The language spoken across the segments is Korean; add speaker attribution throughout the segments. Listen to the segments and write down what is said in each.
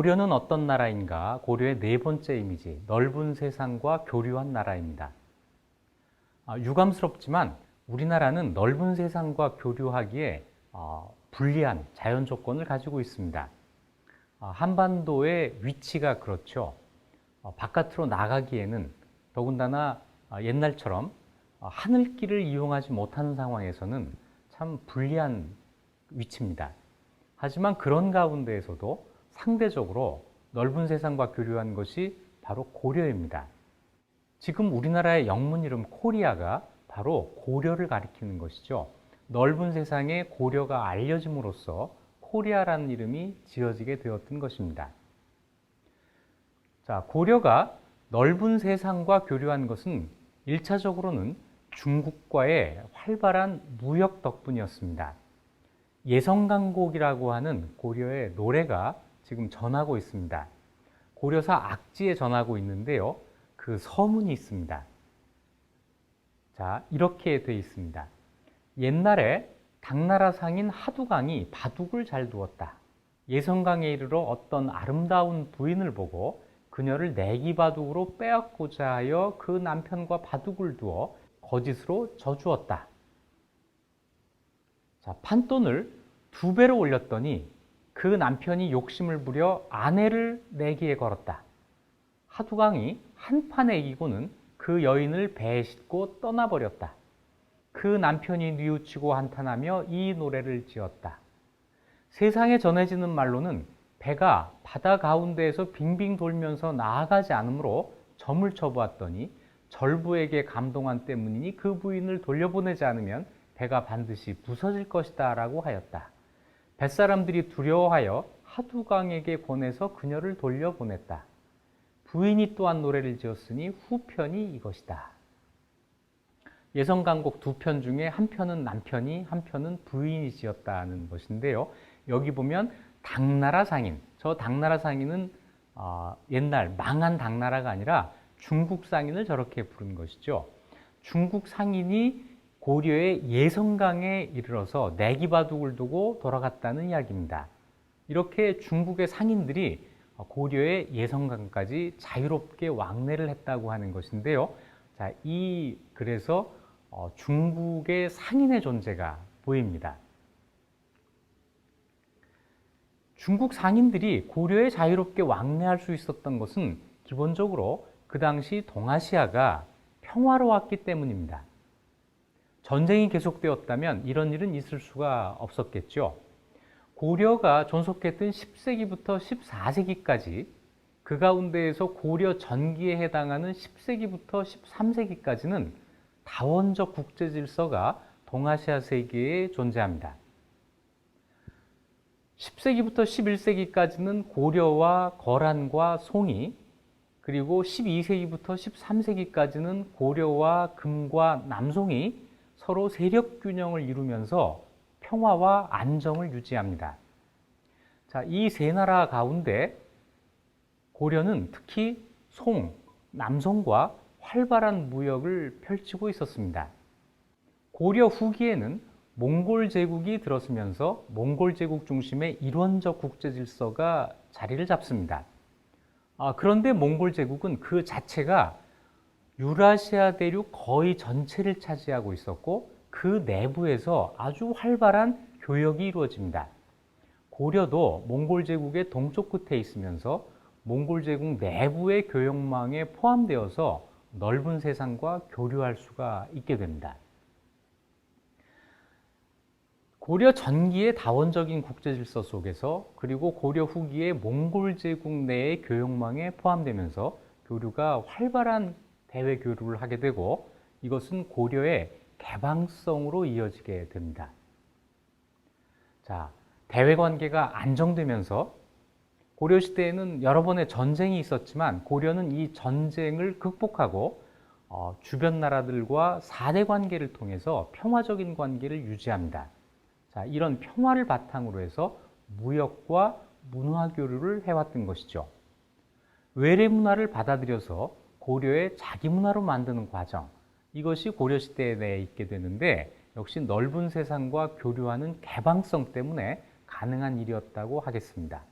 Speaker 1: 고려는 어떤 나라인가? 고려의 네 번째 이미지, 넓은 세상과 교류한 나라입니다. 유감스럽지만 우리나라는 넓은 세상과 교류하기에 불리한 자연 조건을 가지고 있습니다. 한반도의 위치가 그렇죠. 바깥으로 나가기에는 더군다나 옛날처럼 하늘길을 이용하지 못하는 상황에서는 참 불리한 위치입니다. 하지만 그런 가운데에서도 상대적으로 넓은 세상과 교류한 것이 바로 고려입니다. 지금 우리나라의 영문 이름 코리아가 바로 고려를 가리키는 것이죠. 넓은 세상에 고려가 알려짐으로써 코리아라는 이름이 지어지게 되었던 것입니다. 자, 고려가 넓은 세상과 교류한 것은 1차적으로는 중국과의 활발한 무역 덕분이었습니다. 예성강곡이라고 하는 고려의 노래가 지금 전하고 있습니다. 고려사 악지에 전하고 있는데요. 그 서문이 있습니다. 자, 이렇게 되어 있습니다. 옛날에 당나라 상인 하두강이 바둑을 잘 두었다. 예성강에 이르러 어떤 아름다운 부인을 보고 그녀를 내기바둑으로 빼앗고자 하여 그 남편과 바둑을 두어 거짓으로 져주었다. 자, 판돈을 2배로 올렸더니 그 남편이 욕심을 부려 아내를 내기에 걸었다. 하두강이 한 판에 이기고는 그 여인을 배에 싣고 떠나버렸다. 그 남편이 뉘우치고 한탄하며 이 노래를 지었다. 세상에 전해지는 말로는 배가 바다 가운데에서 빙빙 돌면서 나아가지 않으므로 점을 쳐보았더니 절부에게 감동한 때문이니 그 부인을 돌려보내지 않으면 배가 반드시 부서질 것이다 라고 하였다. 뱃사람들이 두려워하여 하두강에게 권해서 그녀를 돌려보냈다. 부인이 또한 노래를 지었으니 후편이 이것이다. 예성강곡 2편 중에 한 편은 남편이, 한 편은 부인이 지었다는 것인데요. 여기 보면 당나라 상인, 저 당나라 상인은 옛날 망한 당나라가 아니라 중국 상인을 저렇게 부른 것이죠. 중국 상인이 고려의 예성강에 이르러서 내기바둑을 두고 돌아갔다는 이야기입니다. 이렇게 중국의 상인들이 고려의 예성강까지 자유롭게 왕래를 했다고 하는 것인데요. 자, 그래서 중국의 상인의 존재가 보입니다. 중국 상인들이 고려에 자유롭게 왕래할 수 있었던 것은 기본적으로 그 당시 동아시아가 평화로웠기 때문입니다. 전쟁이 계속되었다면 이런 일은 있을 수가 없었겠죠. 고려가 존속했던 10세기부터 14세기까지 그 가운데에서 고려 전기에 해당하는 10세기부터 13세기까지는 다원적 국제 질서가 동아시아 세계에 존재합니다. 10세기부터 11세기까지는 고려와 거란과 송이, 그리고 12세기부터 13세기까지는 고려와 금과 남송이 서로 세력 균형을 이루면서 평화와 안정을 유지합니다. 자, 이 세 나라 가운데 고려는 특히 송, 남송과 활발한 무역을 펼치고 있었습니다. 고려 후기에는 몽골 제국이 들어서면서 몽골 제국 중심의 일원적 국제 질서가 자리를 잡습니다. 그런데 몽골 제국은 그 자체가 유라시아 대륙 거의 전체를 차지하고 있었고 그 내부에서 아주 활발한 교역이 이루어집니다. 고려도 몽골 제국의 동쪽 끝에 있으면서 몽골 제국 내부의 교역망에 포함되어서 넓은 세상과 교류할 수가 있게 됩니다. 고려 전기의 다원적인 국제 질서 속에서 그리고 고려 후기의 몽골 제국 내의 교역망에 포함되면서 교류가 활발한 대외 교류를 하게 되고 이것은 고려의 개방성으로 이어지게 됩니다. 자, 대외 관계가 안정되면서 고려 시대에는 여러 번의 전쟁이 있었지만 고려는 이 전쟁을 극복하고 주변 나라들과 4대 관계를 통해서 평화적인 관계를 유지합니다. 자, 이런 평화를 바탕으로 해서 무역과 문화 교류를 해왔던 것이죠. 외래 문화를 받아들여서 고려의 자기 문화로 만드는 과정, 이것이 고려 시대에 내에 있게 되는데 역시 넓은 세상과 교류하는 개방성 때문에 가능한 일이었다고 하겠습니다.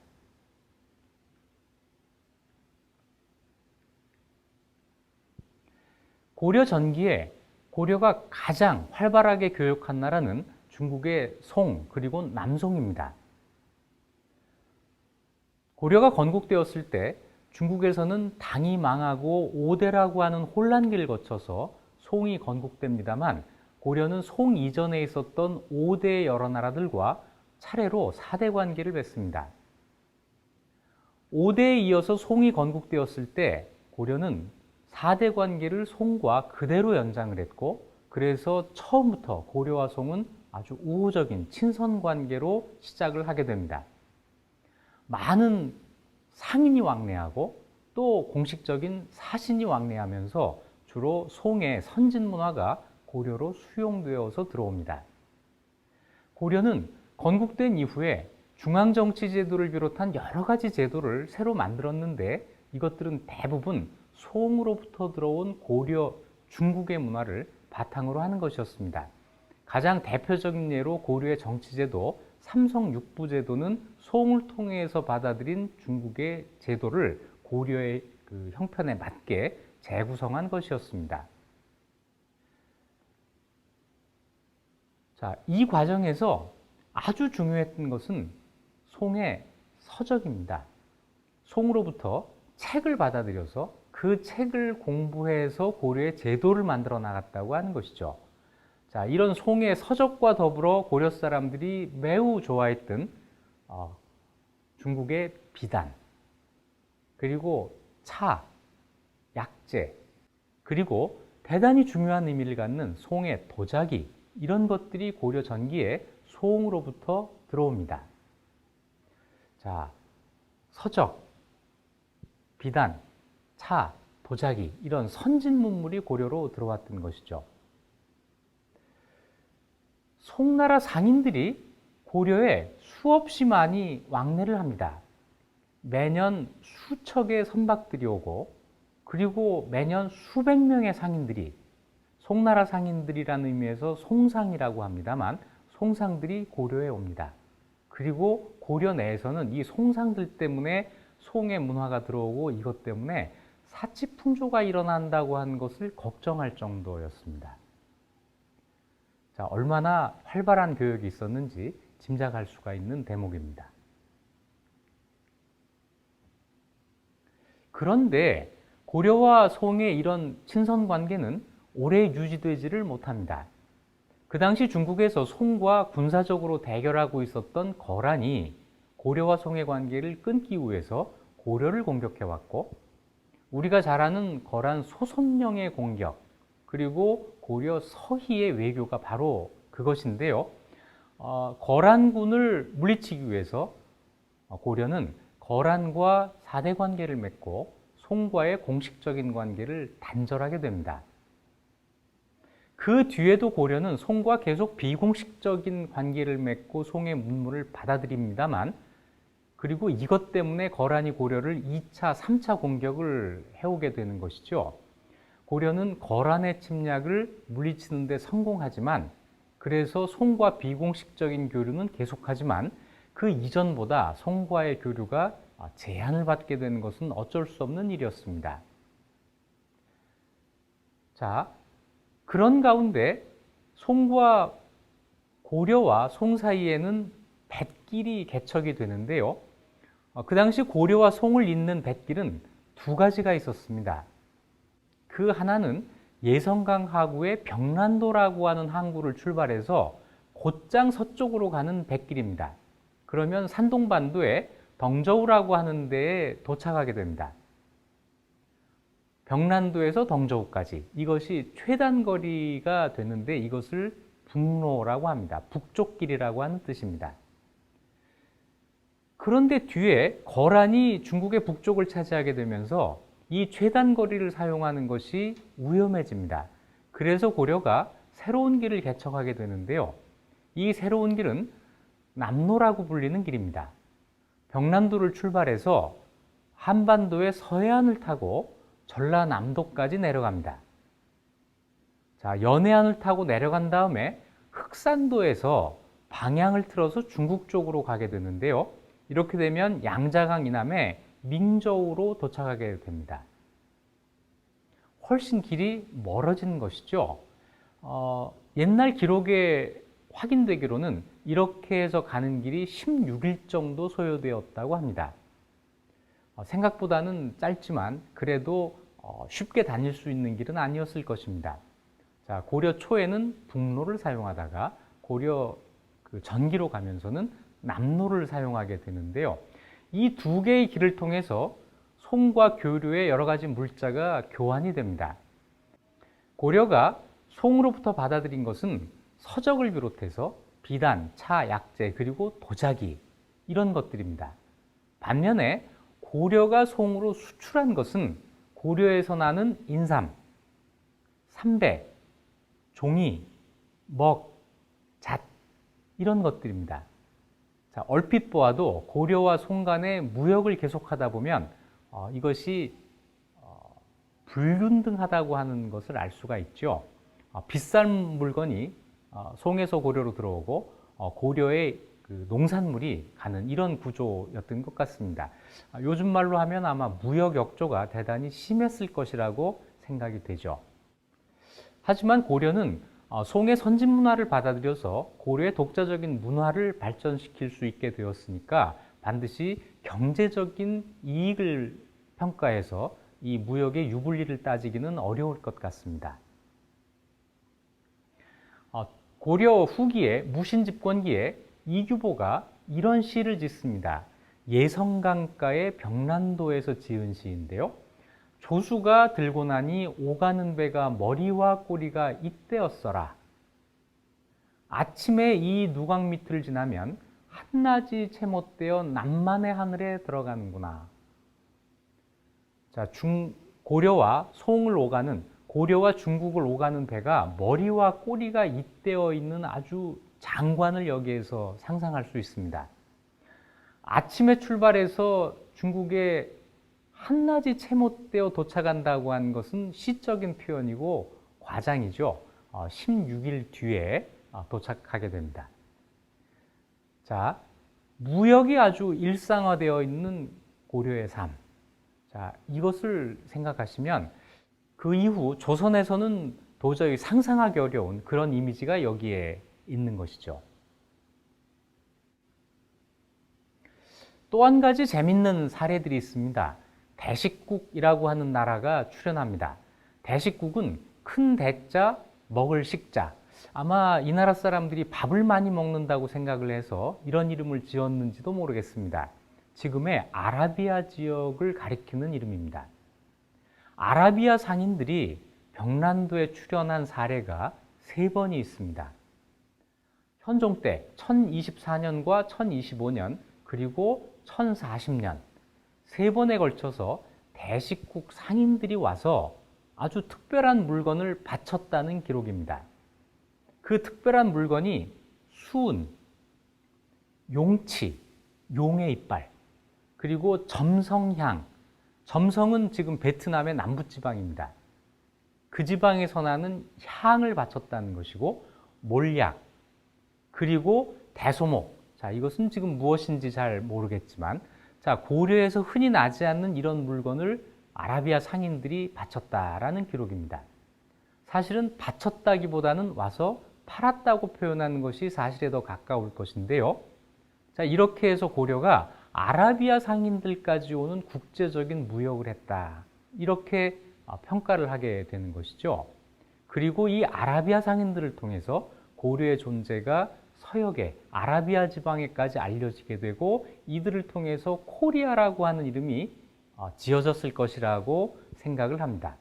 Speaker 1: 고려 전기에 고려가 가장 활발하게 교역한 나라는 중국의 송 그리고 남송입니다. 고려가 건국되었을 때 중국에서는 당이 망하고 오대라고 하는 혼란기를 거쳐서 송이 건국됩니다만 고려는 송 이전에 있었던 5대 여러 나라들과 차례로 4대 관계를 맺습니다. 5대에 이어서 송이 건국되었을 때 고려는 4대 관계를 송과 그대로 연장을 했고, 그래서 처음부터 고려와 송은 아주 우호적인 친선 관계로 시작을 하게 됩니다. 많은 상인이 왕래하고 또 공식적인 사신이 왕래하면서 주로 송의 선진 문화가 고려로 수용되어서 들어옵니다. 고려는 건국된 이후에 중앙정치 제도를 비롯한 여러 가지 제도를 새로 만들었는데 이것들은 대부분 송으로부터 들어온 고려 중국의 문화를 바탕으로 하는 것이었습니다. 가장 대표적인 예로 고려의 정치제도 삼성육부제도는 송을 통해서 받아들인 중국의 제도를 고려의 그 형편에 맞게 재구성한 것이었습니다. 자, 이 과정에서 아주 중요했던 것은 송의 서적입니다. 송으로부터 책을 받아들여서 그 책을 공부해서 고려의 제도를 만들어 나갔다고 하는 것이죠. 자, 이런 송의 서적과 더불어 고려 사람들이 매우 좋아했던 중국의 비단, 그리고 차, 약재, 그리고 대단히 중요한 의미를 갖는 송의 도자기, 이런 것들이 고려 전기에 송으로부터 들어옵니다. 자, 서적, 비단, 차, 도자기, 이런 선진 문물이 고려로 들어왔던 것이죠. 송나라 상인들이 고려에 수없이 많이 왕래를 합니다. 매년 수척의 선박들이 오고, 그리고 매년 수백 명의 상인들이, 송나라 상인들이라는 의미에서 송상이라고 합니다만, 송상들이 고려에 옵니다. 그리고 고려 내에서는 이 송상들 때문에 송의 문화가 들어오고 이것 때문에 사치풍조가 일어난다고 하는 것을 걱정할 정도였습니다. 자, 얼마나 활발한 교역이 있었는지 짐작할 수가 있는 대목입니다. 그런데 고려와 송의 이런 친선 관계는 오래 유지되지를 못합니다. 그 당시 중국에서 송과 군사적으로 대결하고 있었던 거란이 고려와 송의 관계를 끊기 위해서 고려를 공격해왔고, 우리가 잘 아는 거란 소선령의 공격, 그리고 고려 서희의 외교가 바로 그것인데요. 거란군을 물리치기 위해서 고려는 거란과 4대 관계를 맺고 송과의 공식적인 관계를 단절하게 됩니다. 그 뒤에도 고려는 송과 계속 비공식적인 관계를 맺고 송의 문물을 받아들입니다만, 그리고 이것 때문에 거란이 고려를 2차, 3차 공격을 해오게 되는 것이죠. 고려는 거란의 침략을 물리치는 데 성공하지만, 그래서 송과 비공식적인 교류는 계속하지만 그 이전보다 송과의 교류가 제한을 받게 되는 것은 어쩔 수 없는 일이었습니다. 자, 그런 가운데 송과 고려와 송 사이에는 뱃길이 개척이 되는데요. 그 당시 고려와 송을 잇는 뱃길은 두 가지가 있었습니다. 그 하나는 예성강 하구의 병란도라고 하는 항구를 출발해서 곧장 서쪽으로 가는 뱃길입니다. 그러면 산동반도에 덩저우라고 하는 데에 도착하게 됩니다. 병란도에서 덩저우까지, 이것이 최단거리가 되는데 이것을 북로라고 합니다. 북쪽 길이라고 하는 뜻입니다. 그런데 뒤에 거란이 중국의 북쪽을 차지하게 되면서 이 최단거리를 사용하는 것이 위험해집니다. 그래서 고려가 새로운 길을 개척하게 되는데요. 이 새로운 길은 남로라고 불리는 길입니다. 병란도를 출발해서 한반도의 서해안을 타고 전라남도까지 내려갑니다. 자, 연해안을 타고 내려간 다음에 흑산도에서 방향을 틀어서 중국 쪽으로 가게 되는데요. 이렇게 되면 양자강 이남에 밍저우로 도착하게 됩니다. 훨씬 길이 멀어진 것이죠. 옛날 기록에 확인되기로는 이렇게 해서 가는 길이 16일 정도 소요되었다고 합니다. 생각보다는 짧지만 그래도 쉽게 다닐 수 있는 길은 아니었을 것입니다. 자, 고려 초에는 북로를 사용하다가 고려 전기로 가면서는 남로를 사용하게 되는데요. 이 두 개의 길을 통해서 송과 교류의 여러 가지 물자가 교환이 됩니다. 고려가 송으로부터 받아들인 것은 서적을 비롯해서 비단, 차, 약재, 그리고 도자기 이런 것들입니다. 반면에 고려가 송으로 수출한 것은 고려에서 나는 인삼, 삼배, 종이, 먹, 잣 이런 것들입니다. 자, 얼핏 보아도 고려와 송 간의 무역을 계속하다 보면 이것이 불균등하다고 하는 것을 알 수가 있죠. 비싼 물건이 송에서 고려로 들어오고 고려의 그 농산물이 가는 이런 구조였던 것 같습니다. 요즘 말로 하면 아마 무역 역조가 대단히 심했을 것이라고 생각이 되죠. 하지만 고려는 송의 선진 문화를 받아들여서 고려의 독자적인 문화를 발전시킬 수 있게 되었으니까 반드시 경제적인 이익을 평가해서 이 무역의 유불리를 따지기는 어려울 것 같습니다. 고려 후기에 무신집권기에 이규보가 이런 시를 짓습니다. 예성강가의 병란도에서 지은 시인데요. 조수가 들고 나니 오가는 배가 머리와 꼬리가 이때였어라. 아침에 이 누각 밑을 지나면 한낮이 채못되어 남만의 하늘에 들어가는구나. 자, 고려와 송을 오가는, 고려와 중국을 오가는 배가 머리와 꼬리가 잇대어 있는 아주 장관을 여기에서 상상할 수 있습니다. 아침에 출발해서 중국에 한낮이 채못되어 도착한다고 하는 것은 시적인 표현이고 과장이죠. 16일 뒤에 도착하게 됩니다. 자, 무역이 아주 일상화되어 있는 고려의 삶. 자, 이것을 생각하시면 그 이후 조선에서는 도저히 상상하기 어려운 그런 이미지가 여기에 있는 것이죠. 또 한 가지 재밌는 사례들이 있습니다. 대식국이라고 하는 나라가 출현합니다. 대식국은 큰 대자, 먹을 식자. 아마 이 나라 사람들이 밥을 많이 먹는다고 생각을 해서 이런 이름을 지었는지도 모르겠습니다. 지금의 아라비아 지역을 가리키는 이름입니다. 아라비아 상인들이 병란도에 출현한 사례가 3번이 있습니다. 현종 때 1024년과 1025년 그리고 1040년 3번에 걸쳐서 대식국 상인들이 와서 아주 특별한 물건을 바쳤다는 기록입니다. 그 특별한 물건이 수은, 용치, 용의 이빨, 그리고 점성향. 점성은 지금 베트남의 남부지방입니다. 그 지방에서 나는 향을 바쳤다는 것이고, 몰약, 그리고 대소목. 자, 이것은 지금 무엇인지 잘 모르겠지만, 자, 고려에서 흔히 나지 않는 이런 물건을 아라비아 상인들이 바쳤다라는 기록입니다. 사실은 바쳤다기보다는 와서 팔았다고 표현하는 것이 사실에 더 가까울 것인데요. 자, 이렇게 해서 고려가 아라비아 상인들까지 오는 국제적인 무역을 했다. 이렇게 평가를 하게 되는 것이죠. 그리고 이 아라비아 상인들을 통해서 고려의 존재가 서역에 아라비아 지방에까지 알려지게 되고 이들을 통해서 코리아라고 하는 이름이 지어졌을 것이라고 생각을 합니다.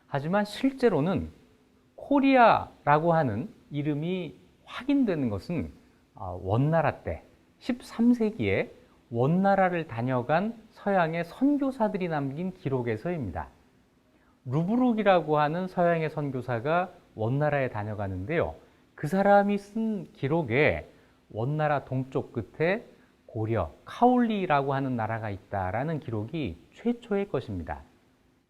Speaker 1: 하지만 실제로는 코리아라고 하는 이름이 확인되는 것은 원나라 때 13세기에 원나라를 다녀간 서양의 선교사들이 남긴 기록에서입니다. 루브룩이라고 하는 서양의 선교사가 원나라에 다녀가는데요. 그 사람이 쓴 기록에 원나라 동쪽 끝에 고려, 카올리라고 하는 나라가 있다라는 기록이 최초의 것입니다.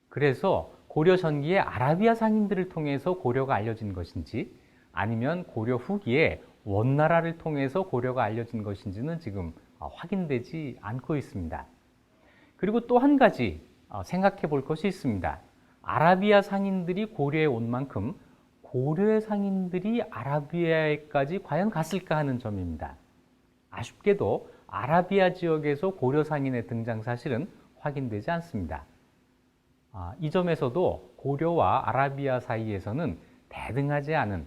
Speaker 1: 그래서 고려 전기에 아라비아 상인들을 통해서 고려가 알려진 것인지 아니면 고려 후기에 원나라를 통해서 고려가 알려진 것인지는 지금 확인되지 않고 있습니다. 그리고 또 한 가지 생각해 볼 것이 있습니다. 아라비아 상인들이 고려에 온 만큼 고려의 상인들이 아라비아에까지 과연 갔을까 하는 점입니다. 아쉽게도 아라비아 지역에서 고려 상인의 등장 사실은 확인되지 않습니다. 이 점에서도 고려와 아라비아 사이에서는 대등하지 않은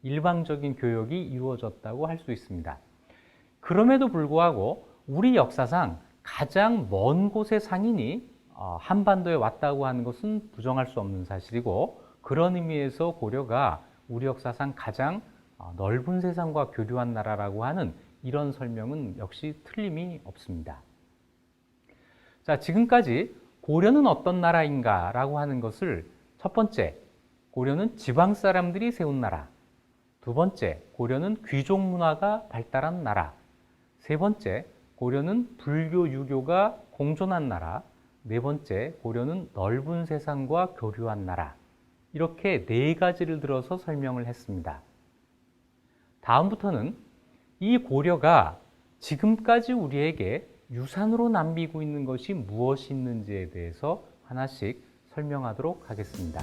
Speaker 1: 일방적인 교역이 이루어졌다고 할 수 있습니다. 그럼에도 불구하고 우리 역사상 가장 먼 곳의 상인이 한반도에 왔다고 하는 것은 부정할 수 없는 사실이고, 그런 의미에서 고려가 우리 역사상 가장 넓은 세상과 교류한 나라라고 하는 이런 설명은 역시 틀림이 없습니다. 자, 지금까지 고려는 어떤 나라인가 라고 하는 것을 첫 번째, 고려는 지방 사람들이 세운 나라. 두 번째, 고려는 귀족 문화가 발달한 나라. 세 번째, 고려는 불교, 유교가 공존한 나라. 네 번째, 고려는 넓은 세상과 교류한 나라. 이렇게 네 가지를 들어서 설명을 했습니다. 다음부터는 이 고려가 지금까지 우리에게 유산으로 남기고 있는 것이 무엇이 있는지에 대해서 하나씩 설명하도록 하겠습니다.